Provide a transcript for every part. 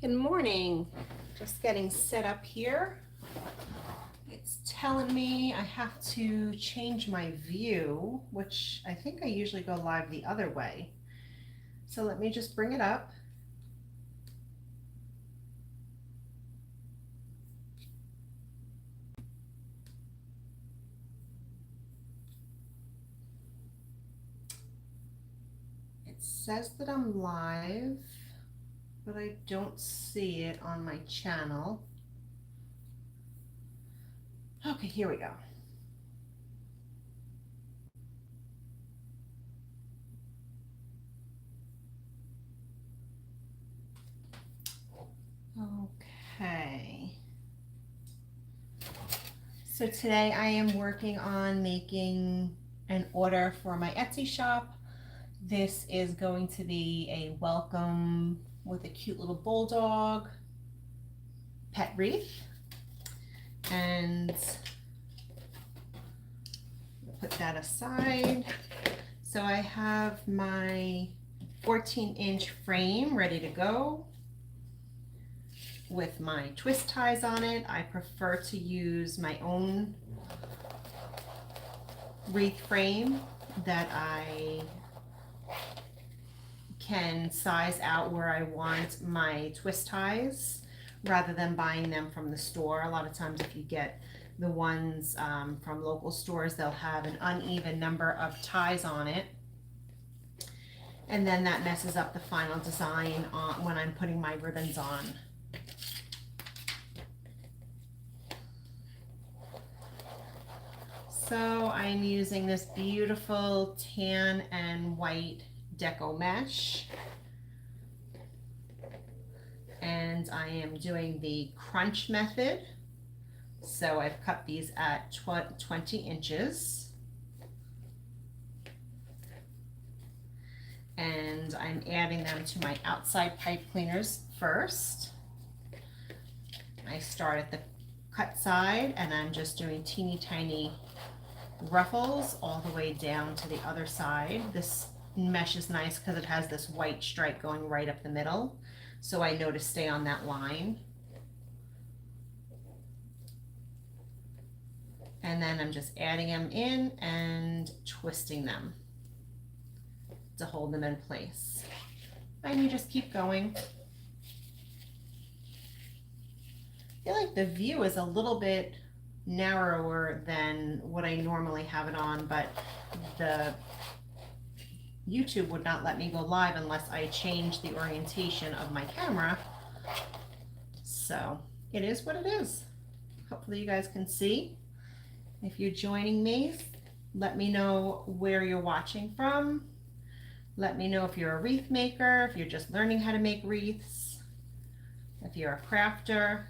Good morning. Just getting set up here. It's telling me I have to change my view, which I think I usually go live the other way. So let me just bring it up. It says that I'm live, but I don't see it on my channel. Okay, here we go. Okay. So today I am working on making an order for my Etsy shop. This is going to be a welcome with a cute little bulldog pet wreath. And put that aside. So I have my 14-inch frame ready to go with my twist ties on it. I prefer to use my own wreath frame that I can size out where I want my twist ties rather than buying them from the store. A lot of times if you get the ones from local stores, they'll have an uneven number of ties on it, and then that messes up the final design when I'm putting my ribbons on. So I'm using this beautiful tan and white deco mesh, and I am doing the crunch method. So I've cut these at 20 inches, and I'm adding them to my outside pipe cleaners first. I start at the cut side and I'm just doing teeny tiny ruffles all the way down to the other side. This mesh is nice because it has this white stripe going right up the middle, so I know to stay on that line. And then I'm just adding them in and twisting them to hold them in place. And you just keep going. I feel like the view is a little bit narrower than what I normally have it on, but the YouTube would not let me go live unless I change the orientation of my camera. So it is what it is. Hopefully you guys can see. If you're joining me, let me know where you're watching from. Let me know if you're a wreath maker, if you're just learning how to make wreaths, if you're a crafter.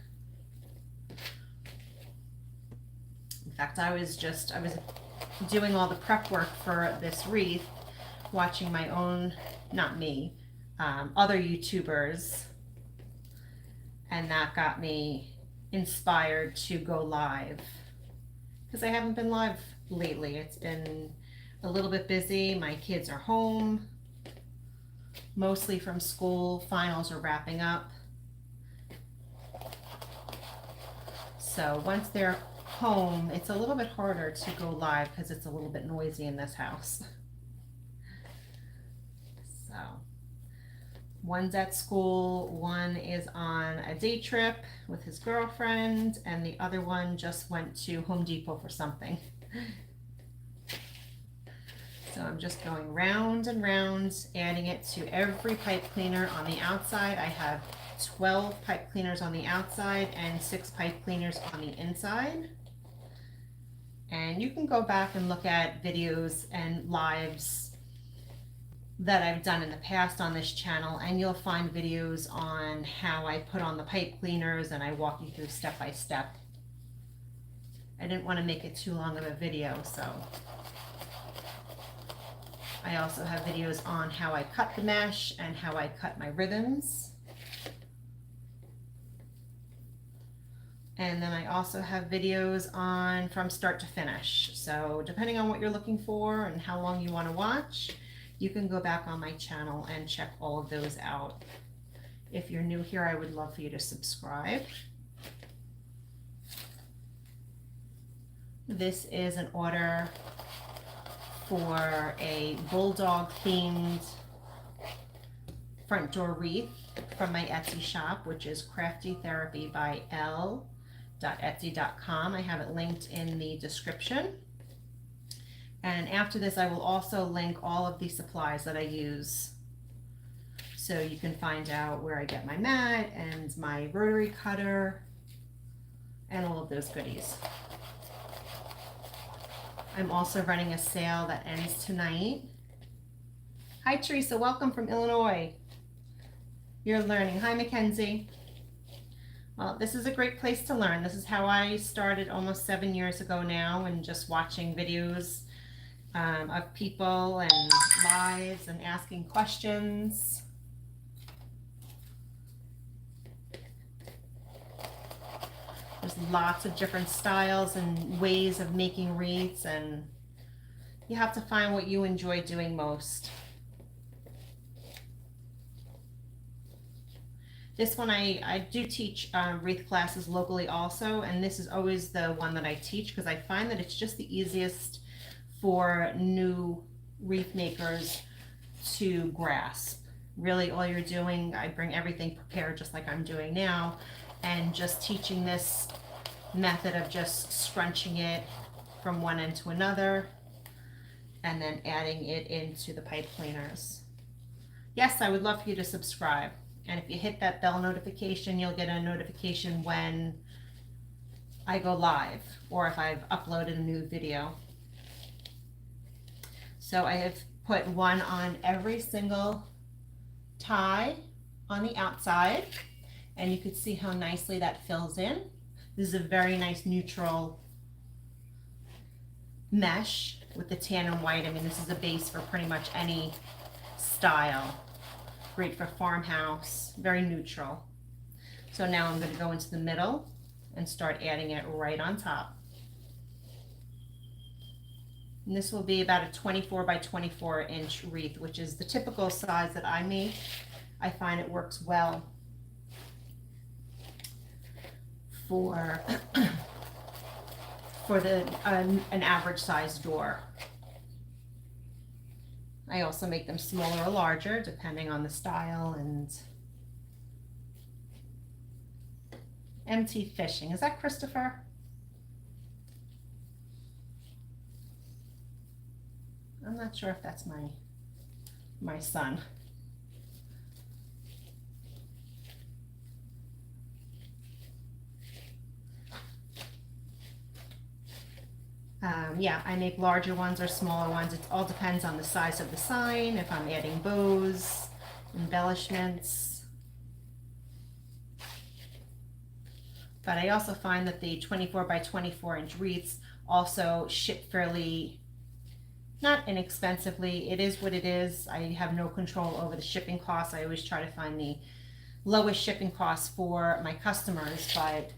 In fact, I was doing all the prep work for this wreath, watching my own, not me, other YouTubers, and that got me inspired to go live. Because I haven't been live lately. It's been a little bit busy. My kids are home, mostly from school. Finals are wrapping up. So once they're home, it's a little bit harder to go live because it's a little bit noisy in this house. So one's at school, one is on a day trip with his girlfriend, and the other one just went to Home Depot for something. So I'm just going round and round, adding it to every pipe cleaner on the outside. I have 12 pipe cleaners on the outside and 6 pipe cleaners on the inside. And you can go back and look at videos and lives that I've done in the past on this channel, and you'll find videos on how I put on the pipe cleaners, and I walk you through step by step. I didn't want to make it too long of a video, so I also have videos on how I cut the mesh and how I cut my ribbons. And then I also have videos on from start to finish. So depending on what you're looking for and how long you want to watch, you can go back on my channel and check all of those out. If you're new here, I would love for you to subscribe. This is an order for a bulldog themed front door wreath from my Etsy shop, which is Crafty Therapy by L.Etsy.com. I have it linked in the description. And after this, I will also link all of the supplies that I use, so you can find out where I get my mat and my rotary cutter and all of those goodies. I'm also running a sale that ends tonight. Hi Teresa, welcome from Illinois. You're learning. Hi Mackenzie. Well, this is a great place to learn. This is how I started almost 7 years ago now, and just watching videos of people and lives and asking questions. There's lots of different styles and ways of making wreaths, and you have to find what you enjoy doing most. This one, I do teach wreath classes locally also, and this is always the one that I teach because I find that it's just the easiest for new wreath makers to grasp. Really, all you're doing, I bring everything prepared just like I'm doing now, and just teaching this method of just scrunching it from one end to another and then adding it into the pipe cleaners. Yes, I would love for you to subscribe, and if you hit that bell notification, you'll get a notification when I go live or if I've uploaded a new video. So I have put one on every single tie on the outside, and you can see how nicely that fills in. This is a very nice neutral mesh with the tan and white. I mean, this is a base for pretty much any style. Great for farmhouse, very neutral. So now I'm going to go into the middle and start adding it right on top. And this will be about a 24 by 24 inch wreath, which is the typical size that I make. I find it works well for an average size door. I also make them smaller or larger depending on the style. And MT Fishing, is that Christopher? I'm not sure if that's my son. Yeah, I make larger ones or smaller ones. It all depends on the size of the sign, if I'm adding bows, embellishments. But I also find that the 24 by 24 inch wreaths also ship fairly, not inexpensively. It is what it is. I have no control over the shipping costs. I always try to find the lowest shipping costs for my customers, but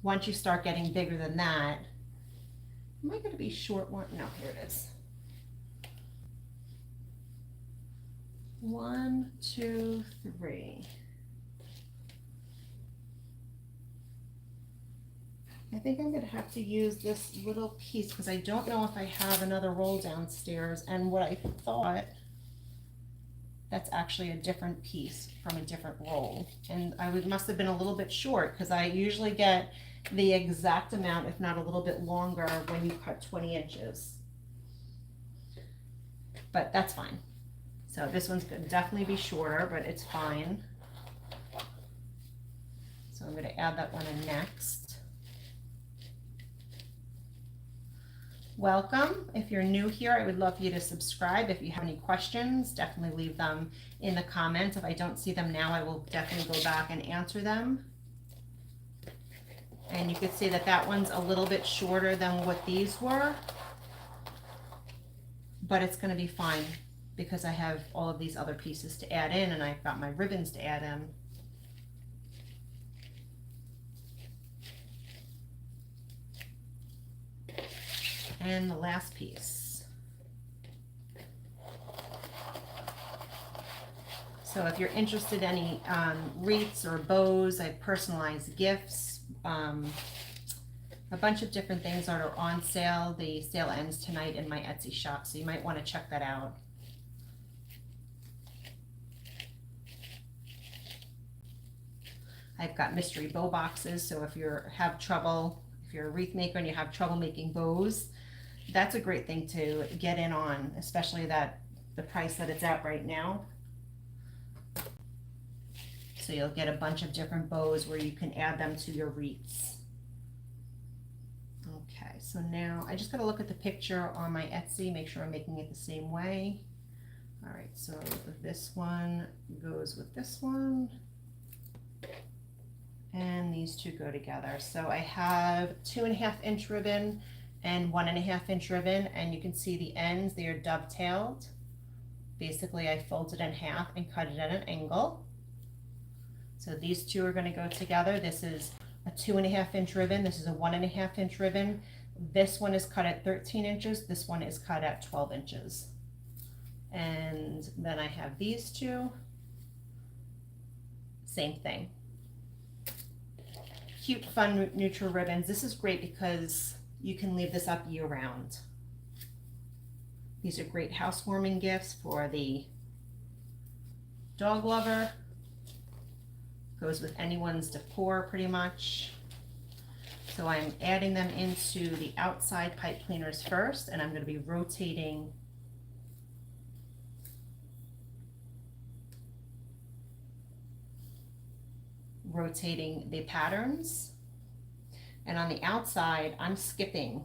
once you start getting bigger than that, am I going to be short one? No, here it is. 1, 2, 3. I think I'm going to have to use this little piece because I don't know if I have another roll downstairs, and what I thought, that's actually a different piece from a different roll, and must have been a little bit short because I usually get the exact amount, if not a little bit longer, when you cut 20 inches. But that's fine. So this one's going to definitely be shorter, but it's fine. So I'm going to add that one in next. Welcome. If you're new here, I would love for you to subscribe. If you have any questions, definitely leave them in the comments. If I don't see them now, I will definitely go back and answer them. And you can see that that one's a little bit shorter than what these were, but it's going to be fine because I have all of these other pieces to add in, and I've got my ribbons to add in. And the last piece. So So if you're interested in any wreaths or bows, I have personalized gifts, a bunch of different things that are on sale. The sale ends tonight in my Etsy shop, so you might want to check that out. I've got mystery bow boxes, so if you're a wreath maker and you have trouble making bows, that's a great thing to get in on, especially the price that it's at right now. So you'll get a bunch of different bows where you can add them to your wreaths. Okay, so now I just gotta look at the picture on my Etsy, make sure I'm making it the same way. All right, so this one goes with this one. And these two go together. So I have 2.5 inch ribbon and 1.5 inch ribbon, and you can see the ends, they are dovetailed. Basically, I folded in half and cut it at an angle. So these two are going to go together. This is a 2.5 inch ribbon. This is a 1.5 inch ribbon. This one is cut at 13 inches. This one is cut at 12 inches. And then I have these two. Same thing. Cute, fun, neutral ribbons. This is great because you can leave this up year round. These are great housewarming gifts for the dog lover. Goes with anyone's decor pretty much. So I'm adding them into the outside pipe cleaners first, and I'm going to be rotating the patterns. And on the outside, I'm skipping.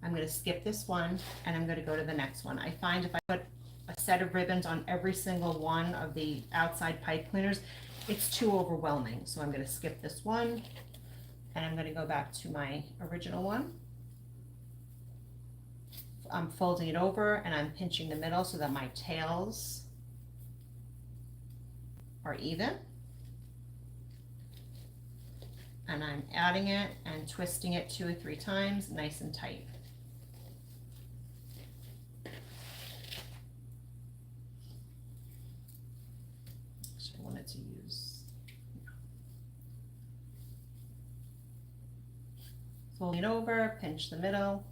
I'm going to skip this one and I'm going to go to the next one. I find if I put a set of ribbons on every single one of the outside pipe cleaners, it's too overwhelming. So I'm going to skip this one and I'm going to go back to my original one. I'm folding it over and I'm pinching the middle so that my tails are even. And I'm adding it and twisting it 2 or 3 times, nice and tight. So I wanted to use, fold it over, pinch the middle.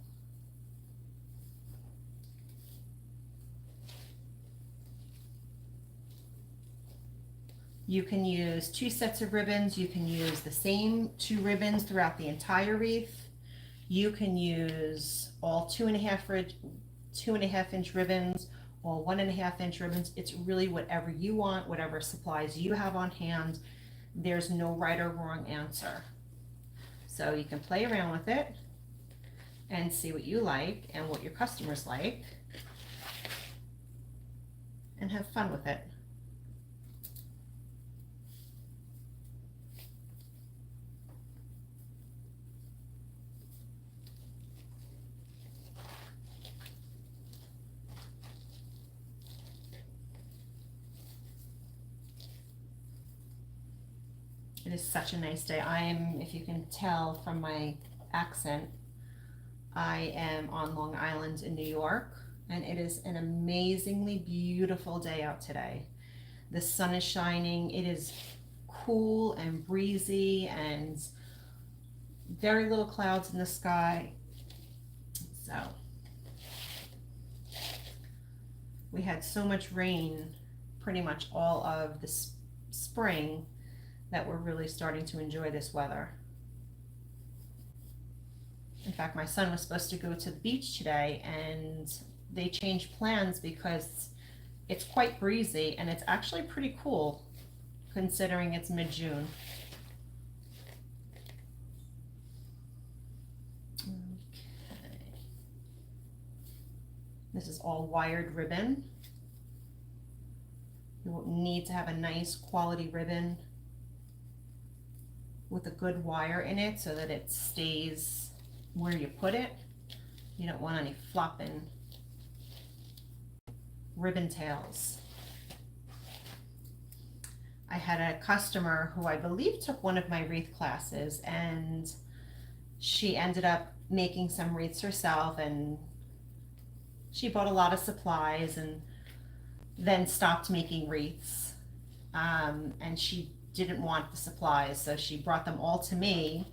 You can use 2 sets of ribbons. You can use the same 2 ribbons throughout the entire wreath. You can use all 2.5 inch ribbons, all 1.5 inch ribbons. It's really whatever you want, whatever supplies you have on hand. There's no right or wrong answer. So you can play around with it and see what you like and what your customers like and have fun with it. It is such a nice day. If you can tell from my accent, I am on Long Island in New York, and it is an amazingly beautiful day out today. The sun is shining. It is cool and breezy and very little clouds in the sky. So we had so much rain pretty much all of the spring that we're really starting to enjoy this weather. In fact, my son was supposed to go to the beach today and they changed plans because it's quite breezy and it's actually pretty cool considering it's mid-June. Okay. This is all wired ribbon. You will need to have a nice quality ribbon with a good wire in it so that it stays where you put it. You don't want any flopping ribbon tails. I had a customer who I believe took one of my wreath classes, and she ended up making some wreaths herself, and she bought a lot of supplies, and then stopped making wreaths. And she didn't want the supplies, so she brought them all to me,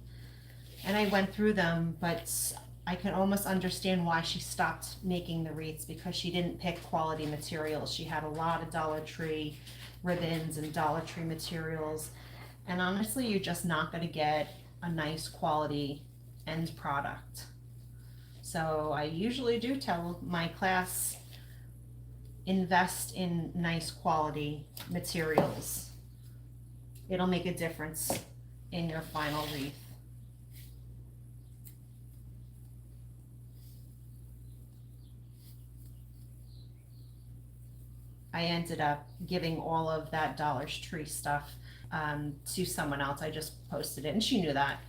and I went through them, but I can almost understand why she stopped making the wreaths, because she didn't pick quality materials. She had a lot of Dollar Tree ribbons and Dollar Tree materials, and honestly, you're just not going to get a nice quality end product. So I usually do tell my class, invest in nice quality materials. It'll make a difference in your final wreath. I ended up giving all of that Dollar Tree stuff to someone else. I just posted it, and she knew that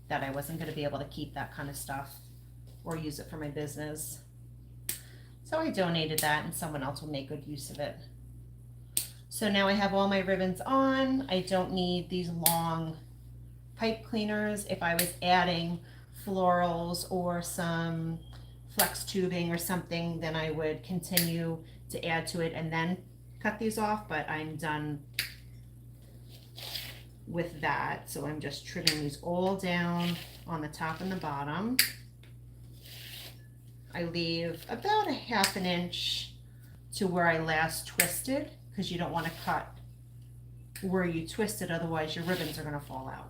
that I wasn't going to be able to keep that kind of stuff or use it for my business. So I donated that, and someone else will make good use of it. So now I have all my ribbons on. I don't need these long pipe cleaners. If I was adding florals or some flex tubing or something, then I would continue to add to it and then cut these off, but I'm done with that. So I'm just trimming these all down on the top and the bottom. I leave about a ½ inch to where I last twisted, because you don't want to cut where you twisted, otherwise your ribbons are going to fall out.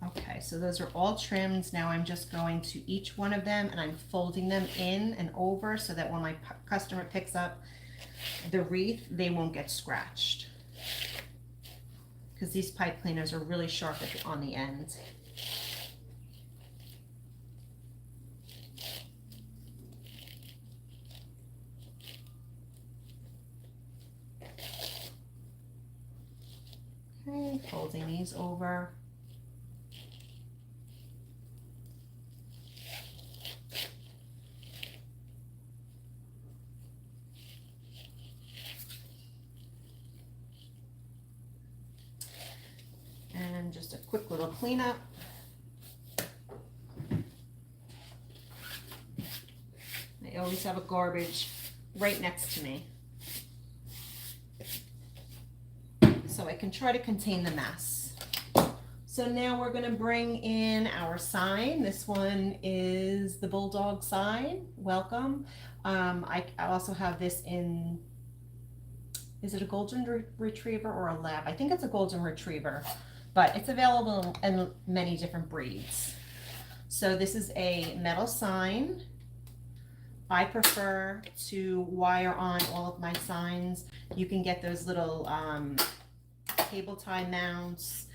Okay, so those are all trimmed. Now I'm just going to each one of them, and I'm folding them in and over so that when my customer picks up the wreath, they won't get scratched, because these pipe cleaners are really sharp on the end. Okay, folding these over. And just a quick little cleanup. I always have a garbage right next to me, so I can try to contain the mess. So now we're going to bring in our sign. This one is the bulldog sign. Welcome. I also have this in, is it a golden retriever or a lab? I think it's a golden retriever, but it's available in many different breeds. So this is a metal sign. I prefer to wire on all of my signs. You can get those little cable tie mounts.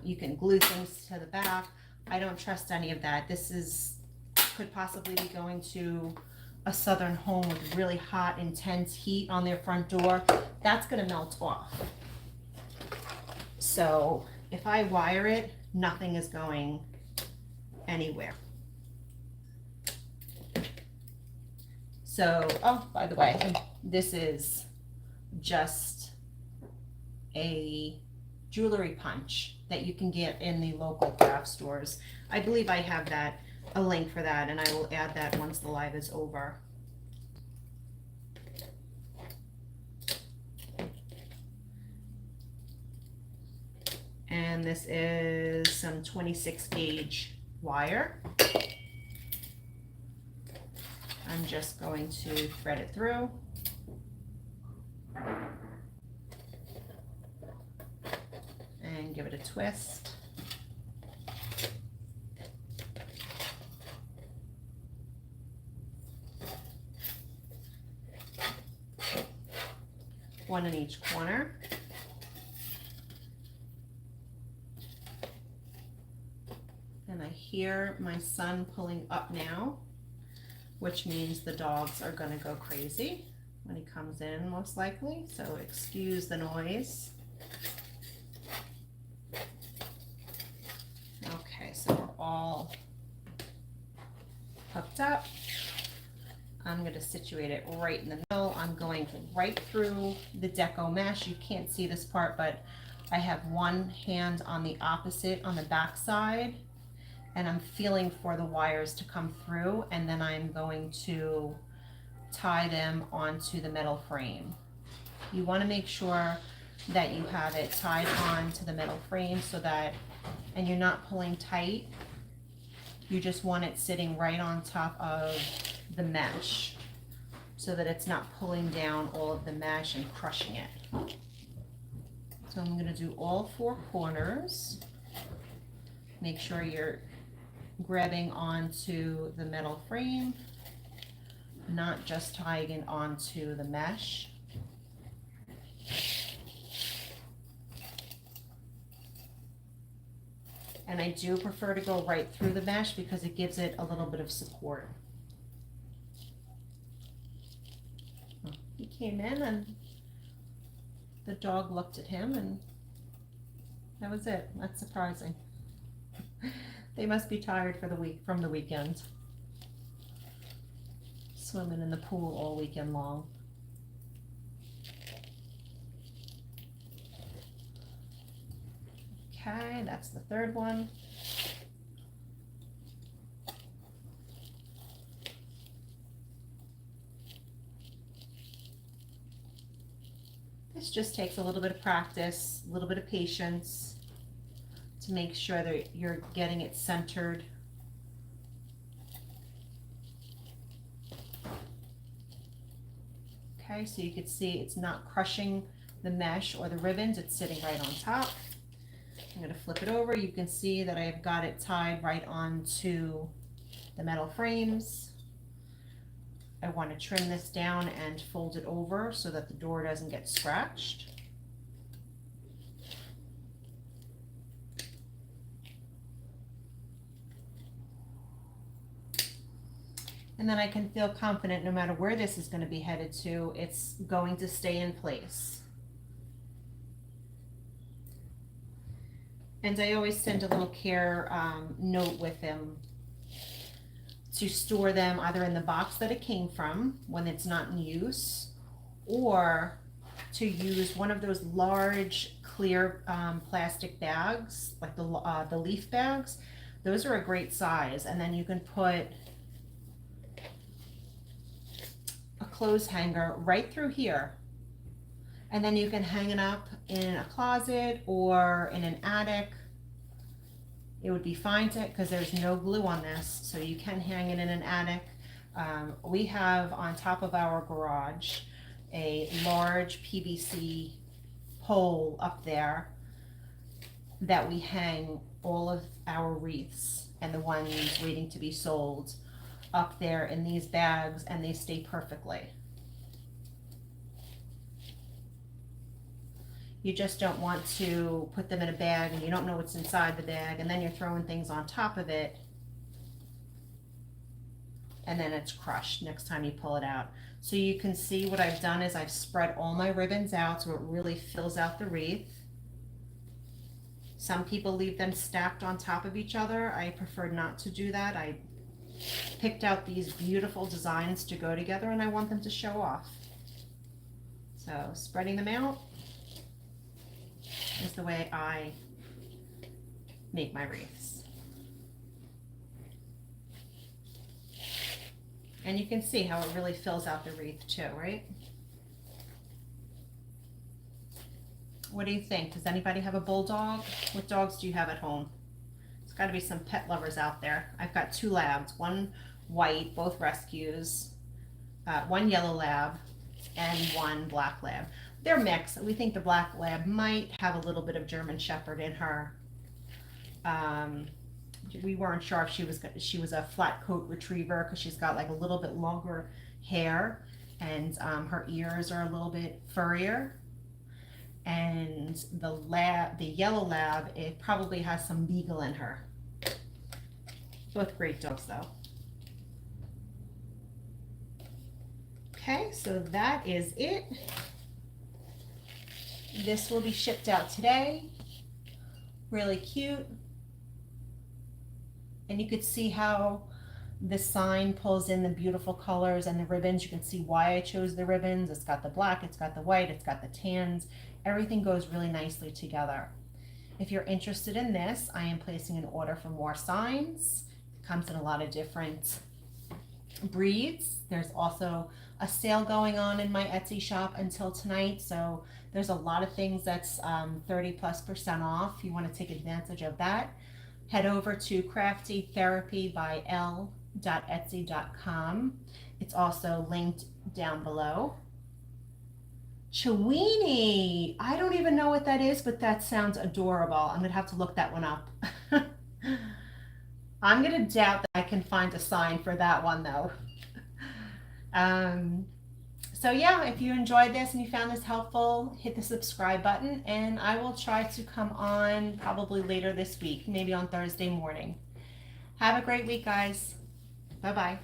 You can glue things to the back. I don't trust any of that. This could possibly be going to a southern home with really hot, intense heat on their front door. That's going to melt off. So if I wire it, nothing is going anywhere. So, oh, by the way, this is just a jewelry punch that you can get in the local craft stores. I believe I have a link for that, and I will add that once the live is over. And this is some 26 gauge wire. I'm just going to thread it through. And give it a twist. One in each corner. And I hear my son pulling up now, which means the dogs are going to go crazy when he comes in, most likely. So excuse the noise. hooked up. I'm going to situate it right in the middle. I'm going right through the deco mesh. You can't see this part, but I have one hand on the opposite on the back side, and I'm feeling for the wires to come through, and then I'm going to tie them onto the metal frame. You want to make sure that you have it tied on to the metal frame so that, and you're not pulling tight, you just want it sitting right on top of the mesh so that it's not pulling down all of the mesh and crushing it. So I'm going to do all 4 corners. Make sure you're grabbing onto the metal frame, not just tying it onto the mesh. And I do prefer to go right through the mesh because it gives it a little bit of support. He came in and the dog looked at him and that was it. That's surprising. They must be tired from the weekend. Swimming in the pool all weekend long. Okay, that's the 3rd one. This just takes a little bit of practice, a little bit of patience to make sure that you're getting it centered. Okay, so you can see it's not crushing the mesh or the ribbons, it's sitting right on top. I'm going to flip it over. You can see that I've got it tied right onto the metal frames. I want to trim this down and fold it over so that the door doesn't get scratched. And then I can feel confident no matter where this is going to be headed to, it's going to stay in place. And I always send a little care note with them to store them either in the box that it came from when it's not in use, or to use one of those large clear plastic bags, like the leaf bags. Those are a great size, and then you can put a clothes hanger right through here, and then you can hang it up in a closet or in an attic. It would be fine to, because there's no glue on this, so you can hang it in an attic. We have on top of our garage a large PVC pole up there that we hang all of our wreaths and the ones waiting to be sold up there in these bags, and they stay perfectly. You just don't want to put them in a bag and you don't know what's inside the bag, and then you're throwing things on top of it and then it's crushed next time you pull it out. So you can see what I've done is I've spread all my ribbons out so it really fills out the wreath. Some people leave them stacked on top of each other. I prefer not to do that. I picked out these beautiful designs to go together and I want them to show off. So spreading them out is the way I make my wreaths. And you can see how it really fills out the wreath too, right? What do you think? Does anybody have a bulldog? What dogs do you have at home? There's got to be some pet lovers out there. I've got 2 labs, one white, both rescues, one yellow lab, and one black lab. They're mixed. We think the black lab might have a little bit of German Shepherd in her. We weren't sure if she was a flat coat retriever because she's got like a little bit longer hair, and her ears are a little bit furrier. And the yellow lab, it probably has some beagle in her. Both great dogs though. Okay, so that is it. This will be shipped out today. Really cute. And you could see how This sign pulls in the beautiful colors and the ribbons. You can see why I chose the ribbons. It's got the black, it's got the white, it's got the tans. Everything goes really nicely together. If you're interested in this, I am placing an order for more signs. It comes in a lot of different breeds. There's also a sale going on in my Etsy shop until tonight, so there's a lot of things that's 30+% off. If you want to take advantage of that, head over to craftytherapybyl.etsy.com. It's also linked down below. Chewini, I don't even know what that is, but that sounds adorable. I'm gonna have to look that one up. I'm gonna doubt that I can find a sign for that one though. Um, so yeah, if you enjoyed this and you found this helpful, hit the subscribe button, and I will try to come on probably later this week, maybe on Thursday morning. Have a great week, guys. Bye-bye.